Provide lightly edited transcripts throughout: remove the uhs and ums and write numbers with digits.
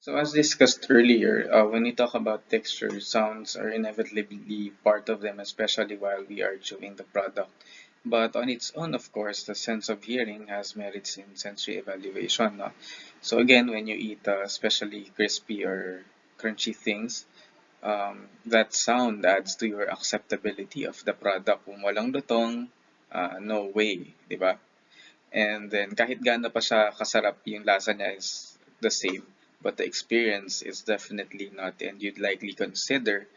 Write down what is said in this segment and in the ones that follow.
So as discussed earlier, when we talk about texture, sounds are inevitably part of them, especially while we are chewing the product. But on its own, of course, the sense of hearing has merits in sensory evaluation. No? So again, when you eat especially crispy or crunchy things, that sound adds to your acceptability of the product. Kung walang lutong, no way, di ba? And then kahit gaano pa siya kasarap, yung lasa niya is the same, but the experience is definitely not. And you'd likely consider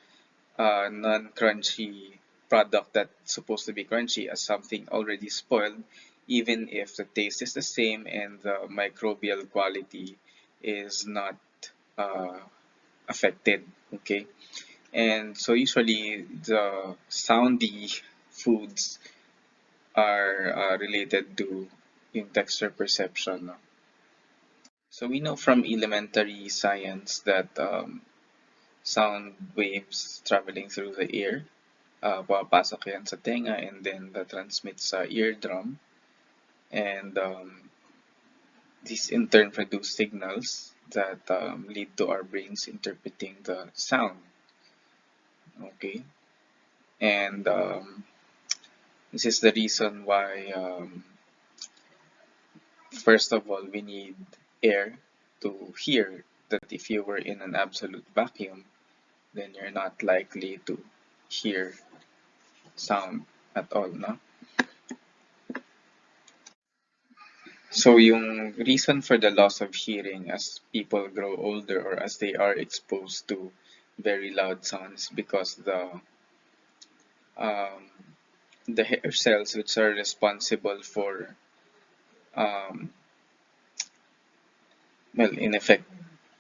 a non-crunchy product that's supposed to be crunchy as something already spoiled, even if the taste is the same and the microbial quality is not uh, affected. Okay, and so usually the soundy foods are related to yung texture perception. No? So we know from elementary science that sound waves traveling through the ear, papasok yan sa tenga and then that transmits sa eardrum. And these in turn produce signals that lead to our brains interpreting the sound. Okay, and this is the reason why first of all, we need air to hear that if you were in an absolute vacuum, then you're not likely to hear sound at all, no? So yung reason for the loss of hearing as people grow older or as they are exposed to very loud sounds because um, the hair cells which are responsible for um, well in effect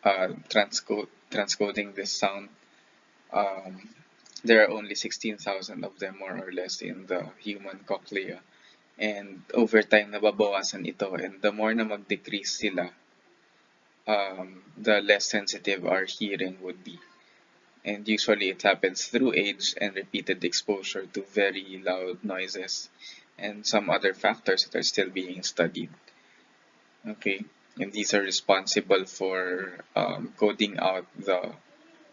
transcoding this sound. There are only 16,000 of them more or less in the human cochlea. And over time, nababawasan ito. And the more na mag-decrease sila, the less sensitive our hearing would be. And usually it happens through age and repeated exposure to very loud noises and some other factors that are still being studied. Okay, and these are responsible for coding out the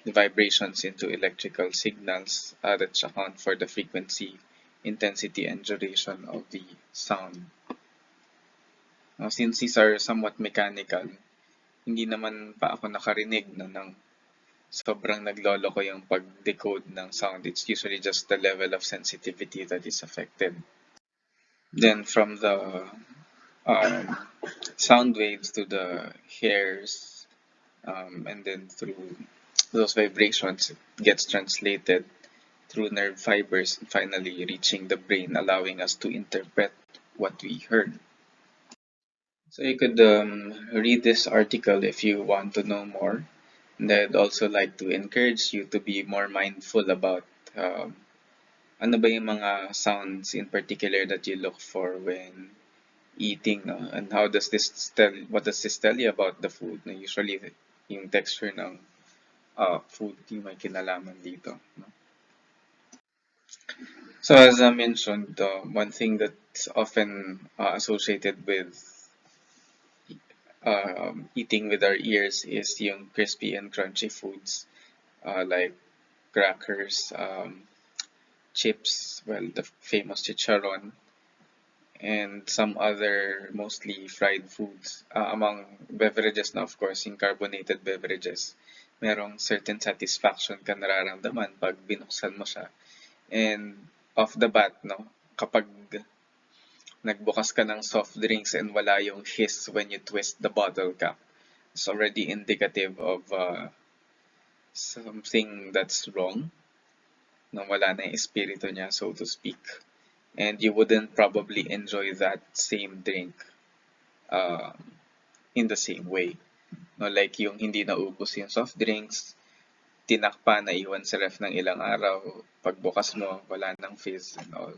vibrations into electrical signals that account for the frequency, intensity, and duration of the sound. Now, since these are somewhat mechanical, hindi naman pa ako nakarinig na ng sobrang nagloloko yung pag-decode ng sound. It's usually just the level of sensitivity that is affected. Then from the um, sound waves to the hairs, and then through those vibrations, it gets translated through nerve fibers and finally reaching the brain, allowing us to interpret what we heard. So you could read this article if you want to know more. And I'd also like to encourage you to be more mindful about ano ba yung mga sounds in particular that you look for when eating, no? And how does this tell, what does this tell you about the food? No? Usually, yung texture ng food yung may kinalaman dito. No? So as I mentioned, one thing that's often associated with eating with our ears is yung crispy and crunchy foods like crackers, chips, well, the famous chicharon, and some other mostly fried foods. Among beverages na, of course, yung carbonated beverages, merong certain satisfaction ka nararamdaman pag binuksan mo siya. And off the bat, no, kapag nagbukas ka ng soft drinks and wala yung hiss when you twist the bottle cap, it's already indicative of something that's wrong, na wala na yung espiritu niya, so to speak. And you wouldn't probably enjoy that same drink uh, in the same way. No, like yung hindi naubos yung soft drinks, tinakpa na iwan sa ref ng ilang araw, pagbukas mo, wala nang fizz and all.